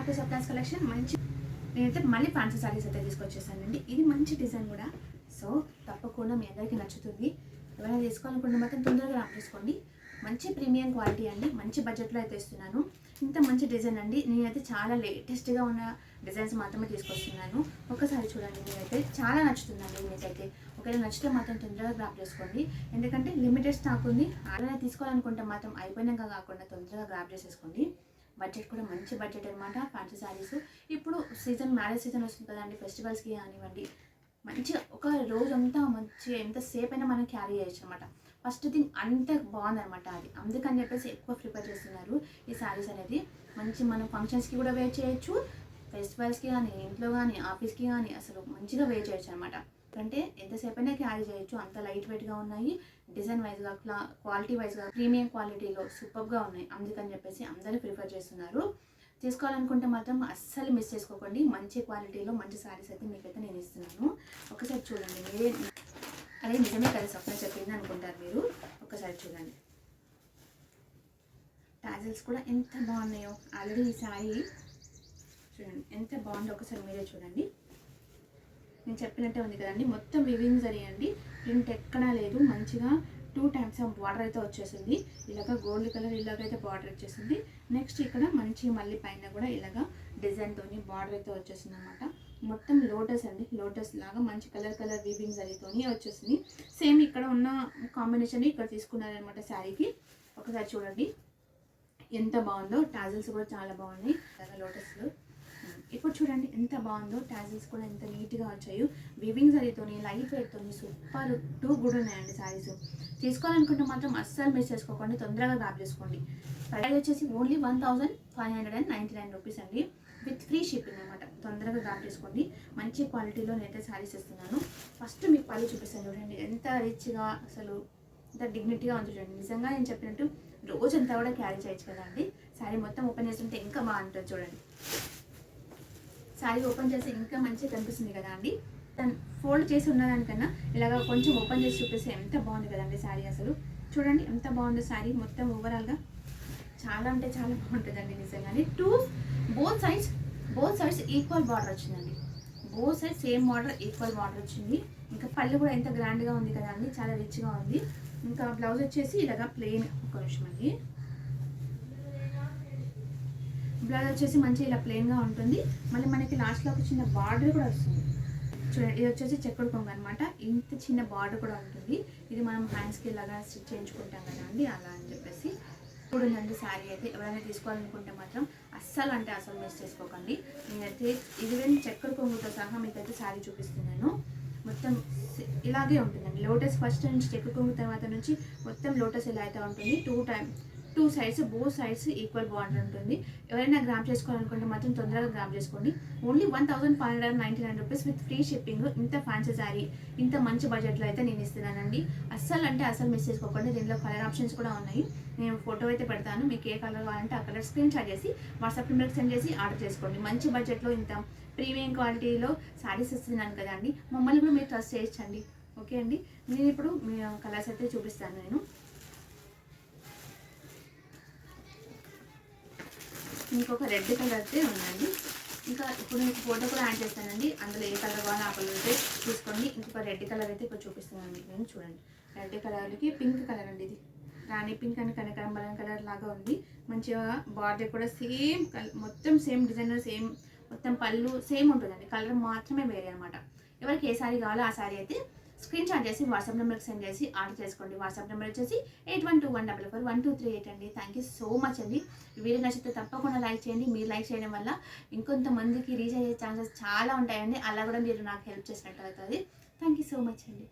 Back to సప్లాస్ collection. నేనైతే మళ్ళీ fancy saris అయితే తీసుకొచ్చేసానండి. ఇది మంచి డిజైన్ కూడా, సో తప్పకుండా మీ అందరికీ నచ్చుతుంది. ఎవరైనా తీసుకోవాలనుకుంటే మాత్రం తొందరగా ర్యాప్ చేసుకోండి. మంచి ప్రీమియం క్వాలిటీ అండి, మంచి బడ్జెట్లో అయితే ఇస్తున్నాను. ఇంత మంచి డిజైన్ అండి. నేనైతే చాలా లేటెస్ట్గా ఉన్న డిజైన్స్ మాత్రమే తీసుకొస్తున్నాను. ఒకసారి చూడండి, మీరైతే చాలా నచ్చుతుందండి. మీకైతే ఒకవేళ నచ్చితే మాత్రం తొందరగా గ్రాప్ చేసుకోండి, ఎందుకంటే లిమిటెడ్ స్టాక్ ఉంది. అలానే తీసుకోవాలనుకుంటే మాత్రం అయిపోయినాక కాకుండా తొందరగా గ్రాప్ చేసేసుకోండి. బడ్జెట్ కూడా మంచి బడ్జెట్ అనమాట. ఫ్యాన్సీ శారీస్ ఇప్పుడు సీజన్, మ్యారేజ్ సీజన్ వస్తుంది కదండి, ఫెస్టివల్స్కి కానివ్వండి, మంచిగా ఒక రోజంతా మంచిగా ఎంతసేపు అయినా మనం క్యారీ చేయొచ్చు అనమాట. ఫస్ట్ థింగ్ అంత బాగుందనమాట. అది అందుకని చెప్పేసి ఎక్కువ ప్రిపేర్ చేస్తున్నారు ఈ శారీస్ అనేది. మంచి మనం ఫంక్షన్స్కి కూడా వేర్ చేయొచ్చు, ఫెస్టివల్స్కి కానీ, ఇంట్లో కానీ, ఆఫీస్కి కానీ అసలు మంచిగా వేర్ చేయొచ్చు అనమాట. అంటే ఎంతసేపు అయినా క్యారీ చేయొచ్చు, అంత లైట్ వెయిట్గా ఉన్నాయి. డిజైన్ వైజ్గా, క్వాలిటీ వైజ్గా ప్రీమియం క్వాలిటీలో సూపర్గా ఉన్నాయి. అందుకని చెప్పేసి అందరూ ప్రిఫర్ చేస్తున్నారు. తీసుకోవాలనుకుంటే మాత్రం అస్సలు మిస్ చేసుకోకండి. మంచి క్వాలిటీలో మంచి శారీస్ అయితే మీకైతే నేను ఇస్తున్నాను. ఒకసారి చూడండి, మీరే అదే నిజమే కదా స్వప్న చెప్పింది అనుకుంటారు మీరు. ఒకసారి చూడండి, టాజిల్స్ కూడా ఎంత బాగున్నాయో. ఆల్రెడీ ఈ శారీ చూడండి ఎంత బాగుందో, ఒకసారి మీరే చూడండి. నేను చెప్పినట్టే ఉంది కదండి, మొత్తం వివింగ్ జరిగండి, ప్రింట్ ఎక్కడా లేదు. మంచిగా 2 టైమ్స్ ఆఫ్ బార్డర్ అయితే వచ్చేసింది. ఇలాగ గోల్డ్ కలర్ ఇలాగైతే బార్డర్ వచ్చేసింది. నెక్స్ట్ ఇక్కడ మంచిగా మళ్ళీ పైన కూడా ఇలాగ డిజైన్తో బార్డర్ అయితే వచ్చేసింది అనమాట. మొత్తం లోటస్ అండి, లోటస్ లాగా మంచి కలర్ వీవింగ్ జరీతోని వచ్చేసింది. సేమ్ ఇక్కడ ఉన్న కాంబినేషన్ ఇక్కడ తీసుకున్నారనమాట శారీకి. ఒకసారి చూడండి ఎంత బాగుందో. టాజిల్స్ కూడా చాలా బాగున్నాయి లోటస్లో. ఇప్పుడు చూడండి ఎంత బాగుందో, టాజిల్స్ కూడా ఎంత నీట్గా వచ్చాయో. వివింగ్ జరీతోని, లైట్ వెయిట్తోని సూపర్ గుడ్ ఉన్నాయండి శారీస్. తీసుకోవాలనుకుంటే మాత్రం అస్సలు మిస్ చేసుకోకండి, తొందరగా గ్రాప్ చేసుకోండి. ప్రైస్ వచ్చేసి ఓన్లీ 1599 రూపీస్ అండి, విత్ ఫ్రీ షిప్పింగ్ అనమాట. తొందరగా గ్రాప్ చేసుకోండి. మంచి క్వాలిటీలో నేనైతే శారీస్ ఇస్తున్నాను. ఫస్ట్ మీకు పళ్ళు చూపిస్తాను చూడండి, ఎంత రిచ్గా అసలు ఎంత డిగ్నిటీగా ఉంది చూడండి. నిజంగా నేను చెప్పినట్టు రోజంతా కూడా క్యారీ చేయొచ్చు కదా అండి. శారీ మొత్తం ఓపెన్ చేస్తుంటే ఇంకా బాగుంటుంది చూడండి. శారీ ఓపెన్ చేసి ఇంకా మంచిగా కనిపిస్తుంది కదా అండి. దాన్ని ఫోల్డ్ చేసి ఉన్నదానికన్నా ఇలాగ కొంచెం ఓపెన్ చేసి చూపిస్తే ఎంత బాగుంది కదండి శారీ. అసలు చూడండి ఎంత బాగుందో శారీ మొత్తం ఓవరాల్గా. చాలా అంటే చాలా బాగుంటుందండి నిజంగానే. బోత్ సైడ్స్ ఈక్వల్ బార్డర్ వచ్చిందండి. Both sides same border, equal border వచ్చింది. ఇంకా పళ్ళు కూడా ఎంత గ్రాండ్గా ఉంది కదా అండి, చాలా రిచ్గా ఉంది. ఇంకా బ్లౌజ్ వచ్చేసి ఇలాగ ప్లెయిన్, ఒక నిమిషం అండి, బ్లౌజ్ వచ్చేసి మంచిగా ఇలా ప్లెయిన్గా ఉంటుంది. మళ్ళీ మనకి లాస్ట్లో ఒక చిన్న బార్డర్ కూడా వస్తుంది చూడండి. ఇది వచ్చేసి చెక్కుడు కొంగు అనమాట. ఇంత చిన్న బార్డర్ కూడా ఉంటుంది. ఇది మనం హ్యాండ్స్కి ఇలాగా స్టిచ్ చేయించుకుంటాం కదా అండి, అలా అని చెప్పేసి. ఇప్పుడు ఉందండి శారీ అయితే. ఎవరైనా తీసుకోవాలనుకుంటే మాత్రం అస్సలు అంటే అసలు మిస్ చేసుకోకండి. నేనైతే ఇది చెక్కుడు కొంగుతో సహా మీకైతే శారీ చూపిస్తున్నాను. మొత్తం ఇలాగే ఉంటుందండి. లోటస్ ఫస్ట్ నుంచి చెక్కుడు కొంగు తర్వాత నుంచి మొత్తం లోటస్ ఇలా అయితే ఉంటుంది. 2 sides, both sides equal border ఉంటుంది. ఎవరైనా గ్రాప్ చేసుకోవాలనుకుంటే మాత్రం తొందరగా గ్రాప్ చేసుకోండి. Only 1599 rupees with free shipping. ఇంత ఫ్యాన్సీ శారీ ఇంత మంచి బడ్జెట్లో అయితే నేను ఇస్తున్నానండి. అస్సలు అంటే అసలు మిస్ చేసుకోకండి. దీంట్లో కలర్ ఆప్షన్స్ కూడా ఉన్నాయి. నేను ఫోటో అయితే పెడతాను. మీకు ఏ కలర్ కావాలంటే ఆ కలర్ స్క్రీన్ షాట్ చేసి వాట్సాప్ నెంబర్కి సెండ్ చేసి ఆర్డర్ చేసుకోండి. మంచి బడ్జెట్లో ఇంత ప్రీమియం క్వాలిటీలో శారీస్ ఇస్తున్నాను కదా అండి. మమ్మల్ని కూడా మీరు ట్రస్ట్ చేయొచ్చండి. ఓకే అండి, నేను ఇప్పుడు మీ కలర్స్ అయితే చూపిస్తాను. నేను ఇంకొక రెడ్ కలర్ అయితే ఉందండి. ఇంకా ఇప్పుడు మీకు ఫోటో కూడా యాడ్ చేస్తానండి. అందులో ఏ కలర్ కావాలో ఆ కలర్ అయితే తీసుకోండి. ఇంకొక రెడ్ కలర్ అయితే ఇప్పుడు చూపిస్తున్నాను మీకు నేను. చూడండి, రెడ్ కలర్కి పింక్ కలర్ అండి. ఇది రాణి పింక్ అండ్ కనకాంబరం కలర్ లాగా ఉంది. మంచిగా బార్డర్ కూడా సేమ్ మొత్తం సేమ్ డిజైన్, సేమ్ మొత్తం పళ్ళు సేమ్ ఉంటుందండి. కలర్ మాత్రమే వేరే అనమాట. ఎవరికి ఏ శారీ కావాలో ఆ శారీ అయితే స్క్రీన్ షాట్ చేసి వాట్సాప్ నెంబర్కి సెండ్ చేసి ఆర్డర్ చేసుకోండి. వాట్సాప్ నెంబర్ వచ్చేసి 8121441238 అండి. థ్యాంక్ యూ సో మచ్ అండి. వీడియో నచ్చితే తప్పకుండా లైక్ చేయండి. మీరు లైక్ చేయడం వల్ల ఇంకొంతమందికి రీచ్ అయ్యే ఛాన్సెస్ చాలా ఉంటాయండి. అలా కూడా మీరు నాకు హెల్ప్ చేసినట్టు అవుతుంది. థ్యాంక్ యూ సో మచ్ అండి.